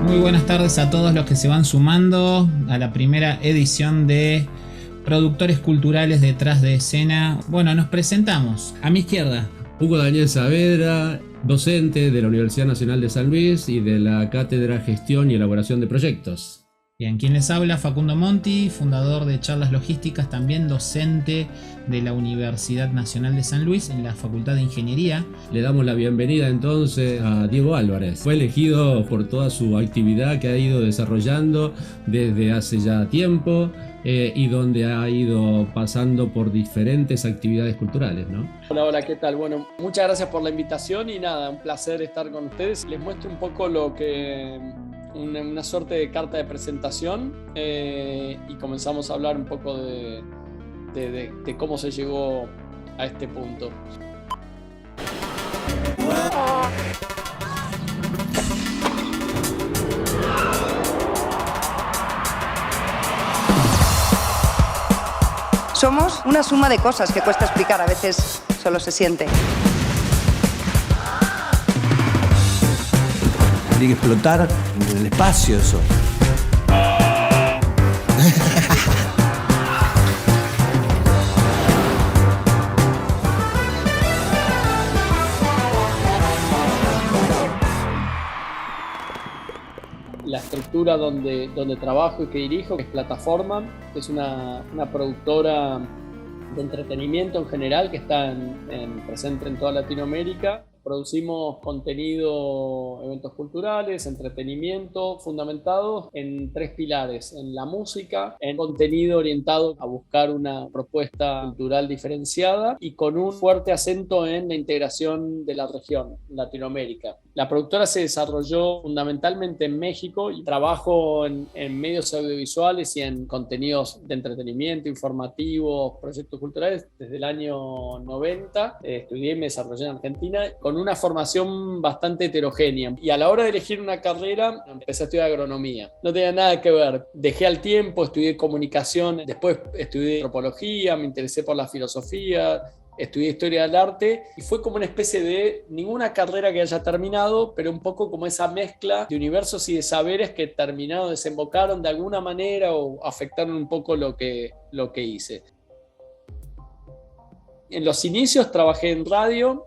Muy buenas tardes a todos los que se van sumando a la primera edición de Productores Culturales Detrás de Escena. Bueno, nos presentamos. A mi izquierda, Hugo Daniel Saavedra, docente de la Universidad Nacional de San Luis y de la Cátedra Gestión y Elaboración de Proyectos. Bien, quien les habla, Facundo Monti, fundador de Charlas Logísticas, también docente de la Universidad Nacional de San Luis en la Facultad de Ingeniería. Le damos la bienvenida entonces a Diego Álvarez. Fue elegido por toda su actividad que ha ido desarrollando desde hace ya tiempo y donde ha ido pasando por diferentes actividades culturales, ¿no? Hola, ¿qué tal? Bueno, muchas gracias por la invitación y nada, un placer estar con ustedes. Les muestro un poco una suerte de carta de presentación y comenzamos a hablar un poco de cómo se llegó a este punto. Somos una suma de cosas que cuesta explicar, a veces solo se siente. Tiene que explotar en el espacio eso. La estructura donde trabajo y que dirijo, que es Plataforma, que es una productora de entretenimiento en general que está presente en toda Latinoamérica. Producimos contenido, eventos culturales, entretenimiento, fundamentados en tres pilares: en la música, en contenido orientado a buscar una propuesta cultural diferenciada y con un fuerte acento en la integración de la región, Latinoamérica. La productora se desarrolló fundamentalmente en México y trabajo en medios audiovisuales y en contenidos de entretenimiento, informativos, proyectos culturales desde el año 90. Estudié y me desarrollé en Argentina con una formación bastante heterogénea. Y a la hora de elegir una carrera, empecé a estudiar agronomía. No tenía nada que ver. Dejé al tiempo, estudié comunicación, después estudié antropología, me interesé por la filosofía, estudié historia del arte y fue como una especie de ninguna carrera que haya terminado, pero un poco como esa mezcla de universos y de saberes que terminaron, desembocaron de alguna manera o afectaron un poco lo que hice. En los inicios trabajé en radio,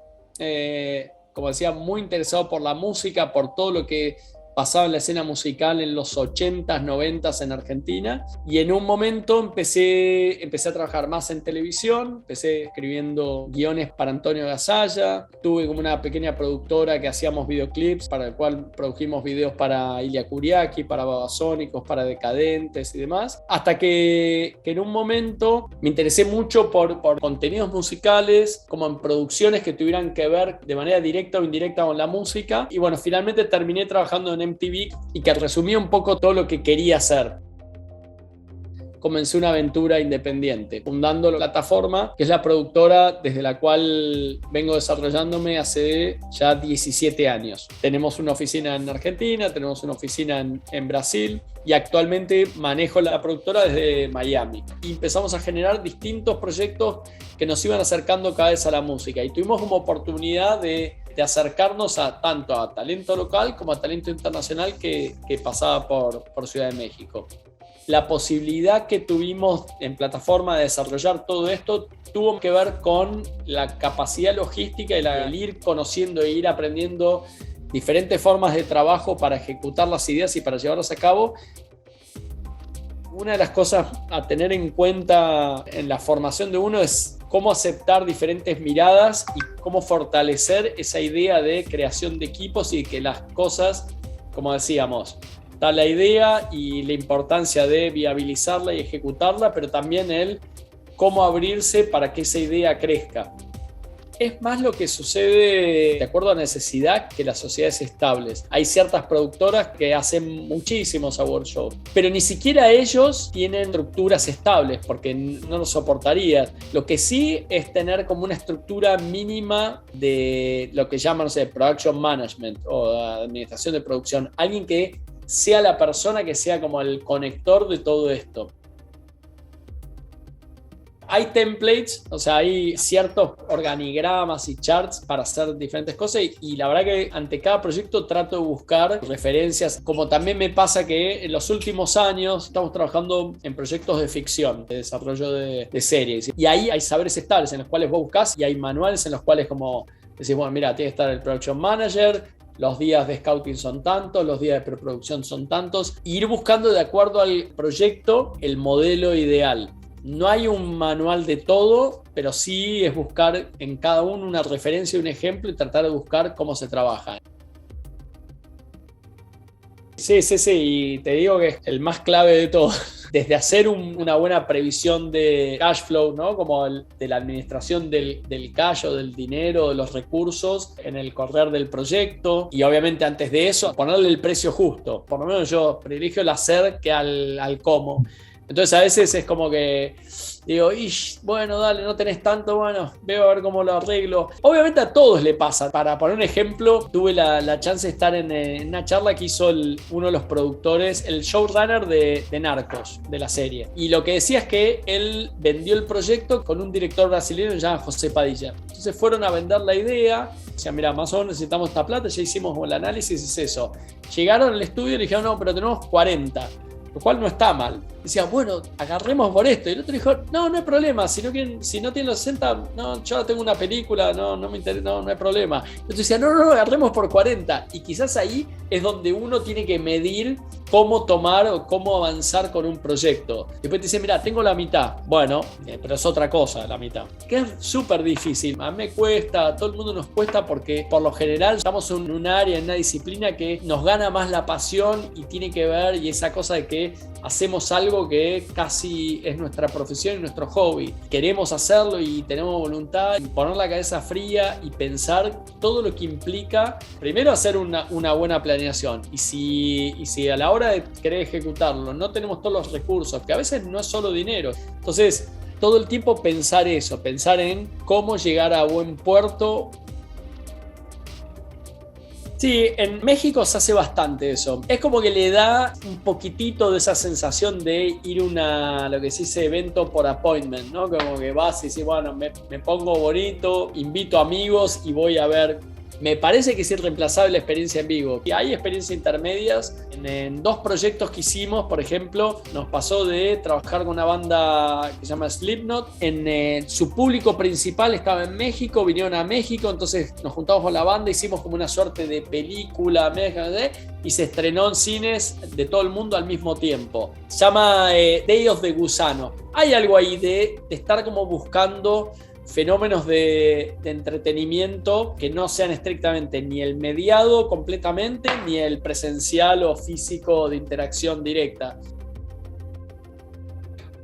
como decía, muy interesado por la música, por todo lo que pasaba en la escena musical en los 80s, 90s en Argentina, y en un momento empecé a trabajar más en televisión, empecé escribiendo guiones para Antonio Gasalla, tuve como una pequeña productora que hacíamos videoclips, para el cual produjimos videos para Ilia Kuriaki, para Babasónicos, para Decadentes y demás, hasta que en un momento me interesé mucho por contenidos musicales, como en producciones que tuvieran que ver de manera directa o indirecta con la música, y bueno, finalmente terminé trabajando en MTV y que resumía un poco todo lo que quería hacer. Comencé una aventura independiente, fundando la Plataforma, que es la productora desde la cual vengo desarrollándome hace ya 17 años. Tenemos una oficina en Argentina, tenemos una oficina en Brasil y actualmente manejo la productora desde Miami. Y empezamos a generar distintos proyectos que nos iban acercando cada vez a la música y tuvimos como oportunidad de acercarnos tanto a talento local como a talento internacional que pasaba por Ciudad de México. La posibilidad que tuvimos en Plataforma de desarrollar todo esto tuvo que ver con la capacidad logística y el ir conociendo e ir aprendiendo diferentes formas de trabajo para ejecutar las ideas y para llevarlas a cabo. Una de las cosas a tener en cuenta en la formación de uno es cómo aceptar diferentes miradas y cómo fortalecer esa idea de creación de equipos y que las cosas, como decíamos, está la idea y la importancia de viabilizarla y ejecutarla, pero también el cómo abrirse para que esa idea crezca. Es más lo que sucede de acuerdo a necesidad que las sociedades estables. Hay ciertas productoras que hacen muchísimos award shows, pero ni siquiera ellos tienen estructuras estables porque no lo soportarían. Lo que sí es tener como una estructura mínima de lo que llaman, no sé, production management o administración de producción. Alguien que sea la persona que sea como el conector de todo esto. hay templates, o sea, hay ciertos organigramas y charts para hacer diferentes cosas y la verdad que ante cada proyecto trato de buscar referencias, como también me pasa que en los últimos años estamos trabajando en proyectos de ficción, de desarrollo de series, y ahí hay saberes estables en los cuales vos buscás y hay manuales en los cuales como decís, bueno, mira, tiene que estar el production manager, los días de scouting son tantos, los días de preproducción son tantos, e ir buscando de acuerdo al proyecto el modelo ideal. No hay un manual de todo, pero sí es buscar en cada uno una referencia, un ejemplo y tratar de buscar cómo se trabaja. Sí, y te digo que es el más clave de todo. Desde hacer una buena previsión de cash flow, ¿no? Como de la administración del cash o del dinero, de los recursos en el correr del proyecto. Y obviamente antes de eso, ponerle el precio justo. Por lo menos yo privilegio el hacer que al cómo. Entonces a veces es como que digo, bueno, dale, no tenés tanto, bueno, veo a ver cómo lo arreglo. Obviamente a todos le pasa. Para poner un ejemplo, tuve la chance de estar en una charla que hizo uno de los productores, el showrunner de Narcos, de la serie. Y lo que decía es que él vendió el proyecto con un director brasileño llamado José Padilla. Entonces fueron a vender la idea, decían, mira, más o menos necesitamos esta plata, ya hicimos el análisis, es eso. Llegaron al estudio y le dijeron, no, pero tenemos 40. Lo cual no está mal. Decía, bueno, agarremos por esto. Y el otro dijo, no hay problema. Si no tienen los 60, no, yo ahora tengo una película, no me interesa, no hay problema. Y el otro decía, no, agarremos por 40. Y quizás ahí es donde uno tiene que medir cómo tomar o cómo avanzar con un proyecto. Después te dice, mira, tengo la mitad. Bueno, pero es otra cosa la mitad. Que es súper difícil. A mí me cuesta, a todo el mundo nos cuesta porque por lo general estamos en un área, en una disciplina que nos gana más la pasión y tiene que ver, y esa cosa de que hacemos algo que casi es nuestra profesión y nuestro hobby. Queremos hacerlo y tenemos voluntad y poner la cabeza fría y pensar todo lo que implica, primero hacer una buena planeación y si a la hora de querer ejecutarlo no tenemos todos los recursos, que a veces no es solo dinero, entonces todo el tiempo pensar eso, pensar en cómo llegar a buen puerto. Sí, en México se hace bastante eso. Es como que le da un poquitito de esa sensación de ir a lo que se dice evento por appointment, ¿no? Como que vas y dices, bueno, me pongo bonito, invito amigos y voy a ver. Me parece que es irreemplazable la experiencia en vivo. Y hay experiencias intermedias. En 2 proyectos que hicimos, por ejemplo, nos pasó de trabajar con una banda que se llama Slipknot. Su público principal estaba en México, vinieron a México, entonces nos juntamos con la banda, hicimos como una suerte de película y se estrenó en cines de todo el mundo al mismo tiempo. Se llama Day of the Gusano. Hay algo ahí de estar como buscando fenómenos de entretenimiento que no sean estrictamente ni el mediado completamente ni el presencial o físico de interacción directa.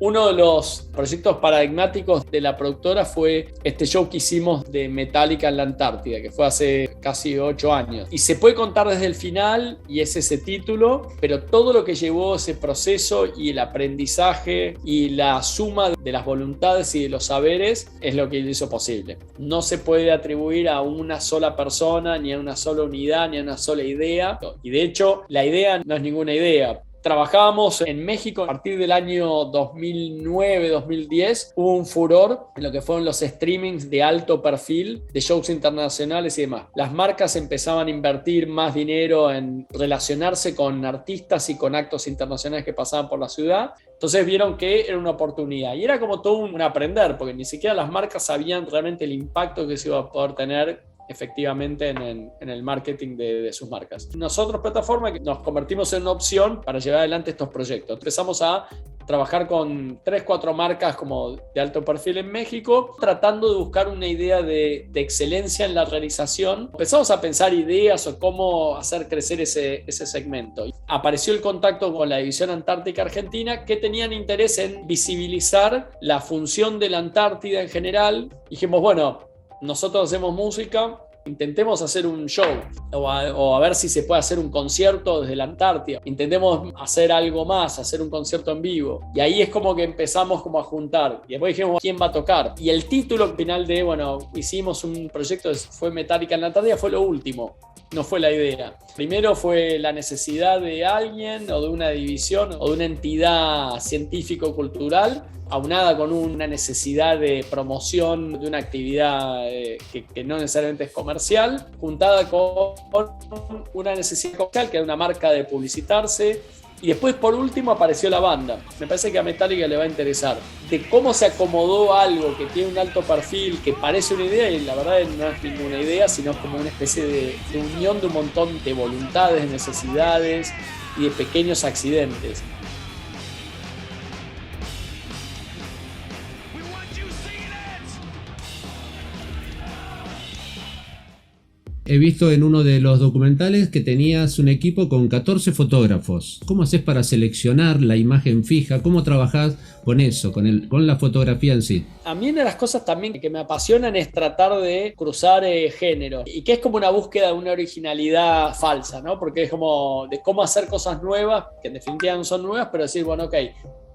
Uno de los proyectos paradigmáticos de la productora fue este show que hicimos de Metallica en la Antártida, que fue hace casi 8 años. Y se puede contar desde el final, y es ese título, pero todo lo que llevó ese proceso y el aprendizaje y la suma de las voluntades y de los saberes es lo que lo hizo posible. No se puede atribuir a una sola persona, ni a una sola unidad, ni a una sola idea. Y de hecho, la idea no es ninguna idea. Trabajábamos en México a partir del año 2009-2010. Hubo un furor en lo que fueron los streamings de alto perfil, de shows internacionales y demás. Las marcas empezaban a invertir más dinero en relacionarse con artistas y con actos internacionales que pasaban por la ciudad. Entonces vieron que era una oportunidad. Y era como todo un aprender, porque ni siquiera las marcas sabían realmente el impacto que se iba a poder tener efectivamente en el marketing de sus marcas. Nosotros, plataforma, nos convertimos en una opción para llevar adelante estos proyectos. Empezamos a trabajar con 3-4 marcas como de alto perfil en México, tratando de buscar una idea de excelencia en la realización. Empezamos a pensar ideas o cómo hacer crecer ese segmento. Apareció el contacto con la División Antártica Argentina, que tenían interés en visibilizar la función de la Antártida en general. Dijimos, bueno, nosotros hacemos música, intentemos hacer un show o a ver si se puede hacer un concierto desde la Antártida. Intentemos hacer algo más, hacer un concierto en vivo. Y ahí es como que empezamos como a juntar. Y después dijimos, ¿quién va a tocar? Y el título final de, bueno, hicimos un proyecto, fue Metallica en la Antártida, fue lo último. no fue la idea. Primero fue la necesidad de alguien o de una división o de una entidad científico-cultural, aunada con una necesidad de promoción de una actividad que no necesariamente es comercial, juntada con una necesidad comercial que era una marca de publicitarse. Y después, por último, apareció la banda. Me parece que a Metallica le va a interesar. De cómo se acomodó algo que tiene un alto perfil, que parece una idea, y la verdad no es ninguna idea, sino como una especie de unión de un montón de voluntades, de necesidades y de pequeños accidentes. He visto en uno de los documentales que tenías un equipo con 14 fotógrafos. ¿Cómo haces para seleccionar la imagen fija? ¿Cómo trabajás con eso, con la fotografía en sí? A mí una de las cosas también que me apasionan es tratar de cruzar género, y que es como una búsqueda de una originalidad falsa, ¿no? Porque es como de cómo hacer cosas nuevas, que en definitiva no son nuevas, pero decir, bueno, ok,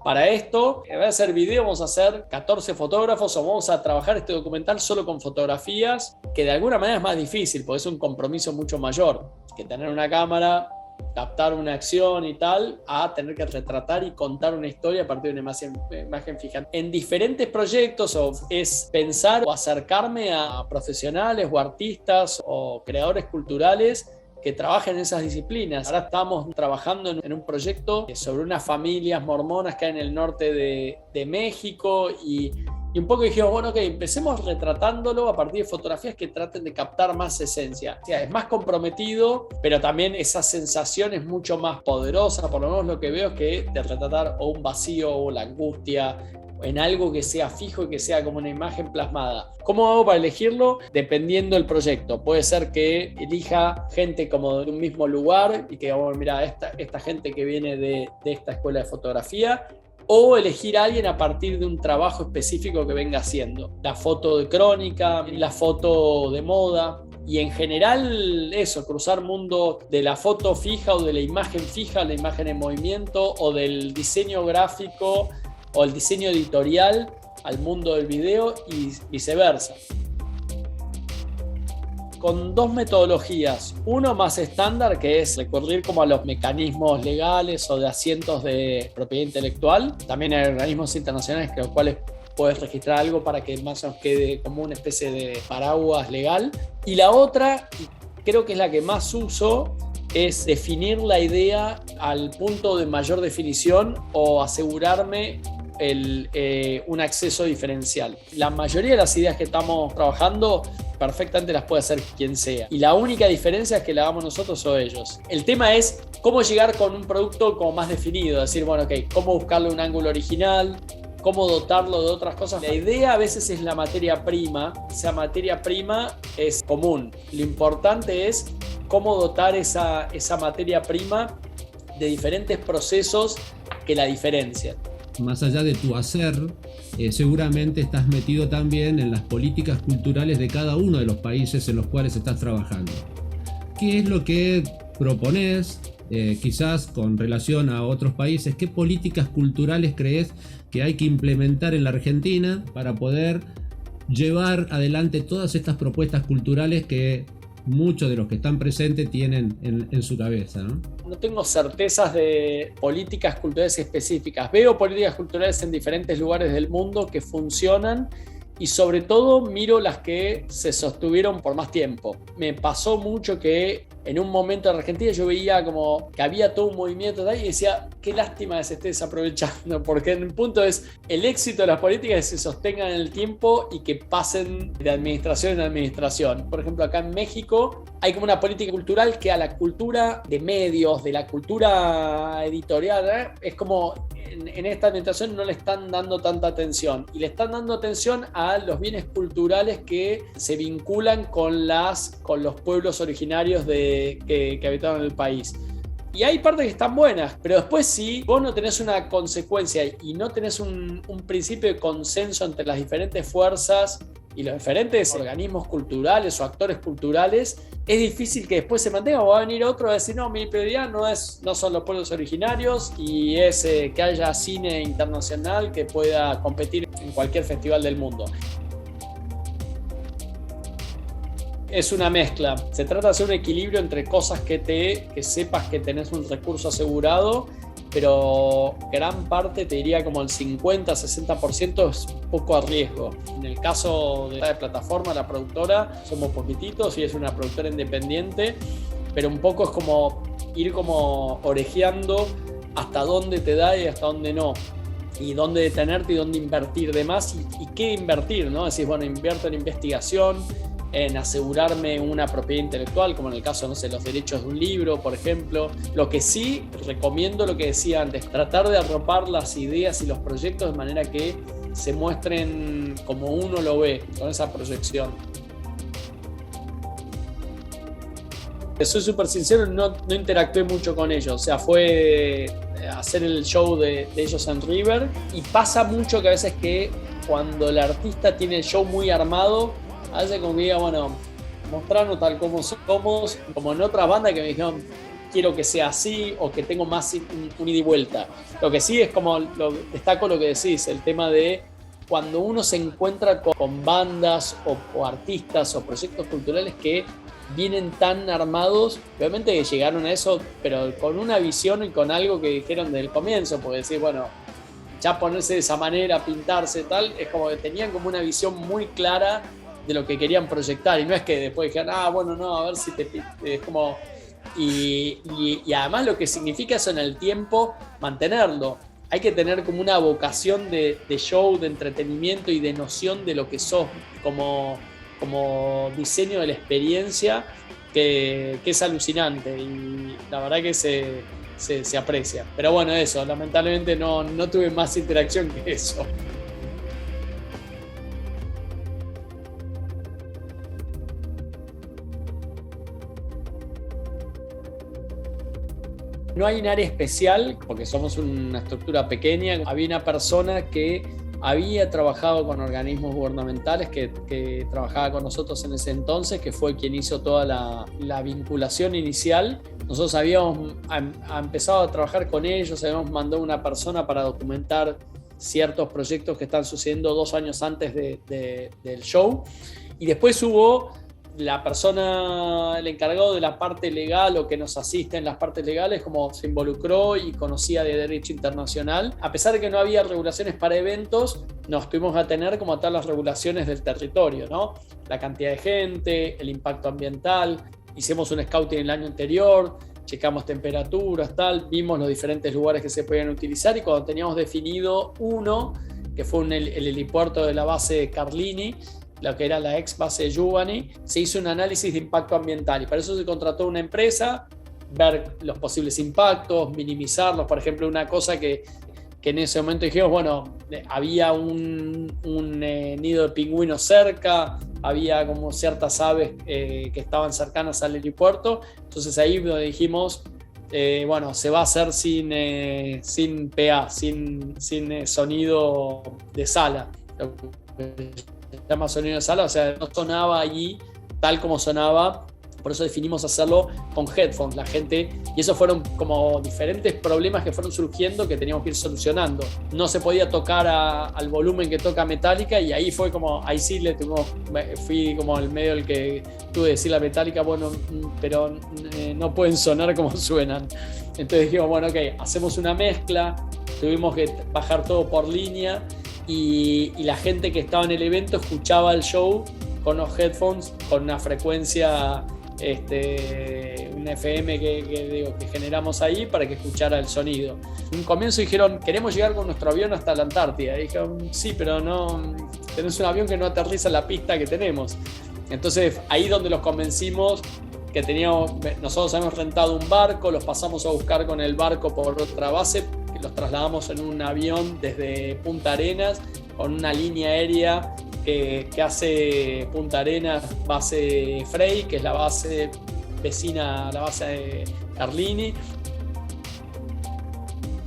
para esto, en vez de hacer video, vamos a hacer 14 fotógrafos o vamos a trabajar este documental solo con fotografías, que de alguna manera es más difícil, porque es un compromiso mucho mayor que tener una cámara, captar una acción y tal, a tener que retratar y contar una historia a partir de una imagen fija. En diferentes proyectos es pensar o acercarme a profesionales o artistas o creadores culturales que trabajen en esas disciplinas. Ahora estamos trabajando en un proyecto sobre unas familias mormonas que hay en el norte de México y un poco dijimos, bueno, ok, empecemos retratándolo a partir de fotografías que traten de captar más esencia. O sea, es más comprometido, pero también esa sensación es mucho más poderosa. Por lo menos lo que veo es que de retratar o un vacío o la angustia en algo que sea fijo y que sea como una imagen plasmada. ¿Cómo hago para elegirlo? Dependiendo del proyecto. Puede ser que elija gente como de un mismo lugar y que, oh, mira, esta gente que viene de esta escuela de fotografía, o elegir a alguien a partir de un trabajo específico que venga haciendo. La foto de crónica, la foto de moda. Y en general eso, cruzar mundo de la foto fija o de la imagen fija, la imagen en movimiento, o del diseño gráfico o el diseño editorial al mundo del video y viceversa. Con dos metodologías, uno más estándar, que es recurrir como a los mecanismos legales o de asientos de propiedad intelectual. También hay organismos internacionales con los cuales puedes registrar algo para que más o menos quede como una especie de paraguas legal. Y la otra, y creo que es la que más uso, es definir la idea al punto de mayor definición o asegurarme un acceso diferencial. La mayoría de las ideas que estamos trabajando perfectamente las puede hacer quien sea. Y la única diferencia es que la hagamos nosotros o ellos. El tema es cómo llegar con un producto como más definido. Decir, bueno, ok, cómo buscarle un ángulo original, cómo dotarlo de otras cosas. La idea a veces es la materia prima. Esa materia prima es común. Lo importante es cómo dotar esa materia prima de diferentes procesos que la diferencian. Más allá de tu hacer, seguramente estás metido también en las políticas culturales de cada uno de los países en los cuales estás trabajando. ¿Qué es lo que propones, quizás con relación a otros países? ¿Qué políticas culturales crees que hay que implementar en la Argentina para poder llevar adelante todas estas propuestas culturales que muchos de los que están presentes tienen en su cabeza, ¿no? No tengo certezas de políticas culturales específicas. Veo políticas culturales en diferentes lugares del mundo que funcionan y sobre todo miro las que se sostuvieron por más tiempo. Me pasó mucho que en un momento en Argentina yo veía como que había todo un movimiento y decía, qué lástima que se esté desaprovechando, porque en el punto es el éxito de las políticas que se sostengan en el tiempo y que pasen de administración en administración. Por ejemplo, acá en México hay como una política cultural que a la cultura de medios, de la cultura editorial, es como en esta administración no le están dando tanta atención y le están dando atención a los bienes culturales que se vinculan con los pueblos originarios que habitaron el país. Y hay partes que están buenas, pero después si vos no tenés una consecuencia y no tenés un principio de consenso entre las diferentes fuerzas y los diferentes organismos culturales o actores culturales, es difícil que después se mantenga, o va a venir otro a decir, no, mi prioridad no son los pueblos originarios y es que haya cine internacional que pueda competir en cualquier festival del mundo. Es una mezcla. Se trata de hacer un equilibrio entre cosas que sepas que tenés un recurso asegurado, pero gran parte, te diría como el 50-60% es poco a riesgo. En el caso de la plataforma, la productora, somos poquititos y es una productora independiente, pero un poco es como ir como orejeando hasta dónde te da y hasta dónde no, y dónde detenerte y dónde invertir de más y qué invertir, ¿no? Decís, bueno, invierto en investigación, en asegurarme una propiedad intelectual, como en el caso, no sé, los derechos de un libro, por ejemplo. Lo que sí recomiendo, lo que decía antes, tratar de arropar las ideas y los proyectos de manera que se muestren como uno lo ve, con esa proyección. Soy súper sincero, no interactué mucho con ellos, o sea, fue hacer el show de ellos en River, y pasa mucho que a veces que cuando el artista tiene el show muy armado, a veces como que diga, bueno, mostrarnos tal como somos, como en otras bandas que me dijeron, quiero que sea así, o que tengo más un ida y vuelta. Lo que sí es como, destaco lo que decís, el tema de cuando uno se encuentra con bandas o artistas o proyectos culturales que vienen tan armados, obviamente que llegaron a eso, pero con una visión y con algo que dijeron desde el comienzo, porque decir, bueno, ya ponerse de esa manera, pintarse, tal, es como que tenían como una visión muy clara de lo que querían proyectar, y no es que después dijeran, bueno, no, a ver si es como... Y además lo que significa eso en el tiempo, mantenerlo. Hay que tener como una vocación de show, de entretenimiento y de noción de lo que sos como diseño de la experiencia, que es alucinante, y la verdad que se aprecia. Pero bueno, eso, lamentablemente no tuve más interacción que eso. No hay un área especial, porque somos una estructura pequeña. Había una persona que había trabajado con organismos gubernamentales, que trabajaba con nosotros en ese entonces, que fue quien hizo toda la vinculación inicial. Nosotros habíamos empezado a trabajar con ellos, habíamos mandado una persona para documentar ciertos proyectos que están sucediendo 2 años antes del show, y después hubo la persona, el encargado de la parte legal o que nos asiste en las partes legales, como se involucró y conocía de derecho internacional. A pesar de que no había regulaciones para eventos, nos tuvimos que atener como a todas las regulaciones del territorio, ¿no? La cantidad de gente, el impacto ambiental. Hicimos un scouting el año anterior, checamos temperaturas, tal, vimos los diferentes lugares que se podían utilizar, y cuando teníamos definido uno, que fue el helipuerto de la base Carlini, lo que era la ex base de Giovanni, se hizo un análisis de impacto ambiental, y para eso se contrató una empresa, ver los posibles impactos, minimizarlos. Por ejemplo, una cosa que en ese momento dijimos, bueno, había un nido de pingüinos cerca, había como ciertas aves que estaban cercanas al helipuerto, entonces ahí dijimos, bueno, se va a hacer sin PA, sin sonido de sala. Se llama sonido de sala, o sea, no sonaba allí tal como sonaba, por eso definimos hacerlo con headphones, la gente, y esos fueron como diferentes problemas que fueron surgiendo que teníamos que ir solucionando. No se podía tocar al volumen que toca Metallica, y ahí fue como, ahí sí fui como el medio el que tuve que decir a Metallica, bueno, pero no pueden sonar como suenan. Entonces dijimos, bueno, ok, hacemos una mezcla, tuvimos que bajar todo por línea, y la gente que estaba en el evento escuchaba el show con los headphones, con una frecuencia, una FM que generamos ahí para que escuchara el sonido. En un comienzo dijeron, queremos llegar con nuestro avión hasta la Antártida. Y dijeron, sí, pero no, tenés un avión que no aterriza en la pista que tenemos. Entonces ahí donde los convencimos que nosotros habíamos rentado un barco, los pasamos a buscar con el barco por otra base, que los trasladamos en un avión desde Punta Arenas, con una línea aérea que hace Punta Arenas base Frey, que es la base vecina a la base de Carlini.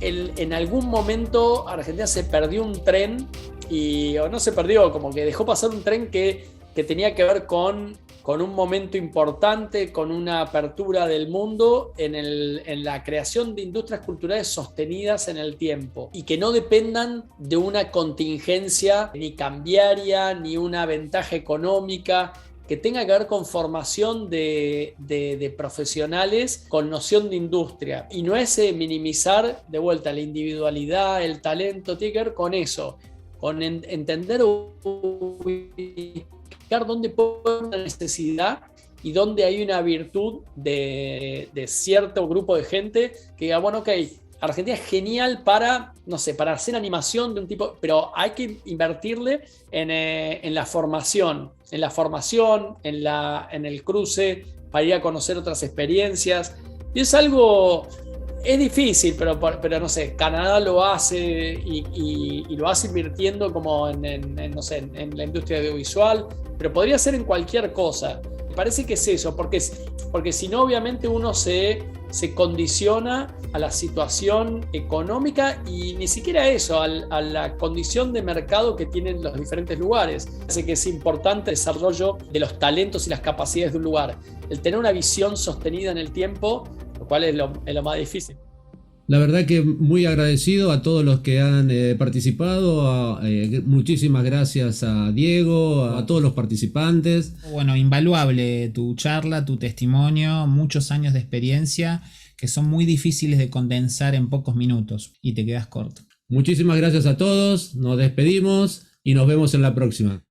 En algún momento Argentina se perdió un tren, o no se perdió, como que dejó pasar un tren que tenía que ver con un momento importante, con una apertura del mundo en la creación de industrias culturales sostenidas en el tiempo, y que no dependan de una contingencia ni cambiaria, ni una ventaja económica, que tenga que ver con formación de profesionales con noción de industria. Y no es minimizar de vuelta la individualidad, el talento, tiene que ver con eso, con entender ubicar dónde puede haber una necesidad y dónde hay una virtud de cierto grupo de gente que diga, bueno, ok, Argentina es genial para, no sé, para hacer animación de un tipo, pero hay que invertirle en la formación, en el cruce, para ir a conocer otras experiencias. Y es algo, es difícil, pero no sé, Canadá lo hace y lo hace invirtiendo como no sé, en la industria audiovisual, pero podría ser en cualquier cosa. Me parece que es eso, porque si no, obviamente uno se condiciona a la situación económica y ni siquiera eso, a la condición de mercado que tienen los diferentes lugares. Así que es importante el desarrollo de los talentos y las capacidades de un lugar. El tener una visión sostenida en el tiempo, lo cual es lo más difícil. La verdad que muy agradecido a todos los que han participado. Muchísimas gracias a Diego, a todos los participantes. Bueno, invaluable tu charla, tu testimonio, muchos años de experiencia que son muy difíciles de condensar en pocos minutos y te quedas corto. Muchísimas gracias a todos, nos despedimos y nos vemos en la próxima.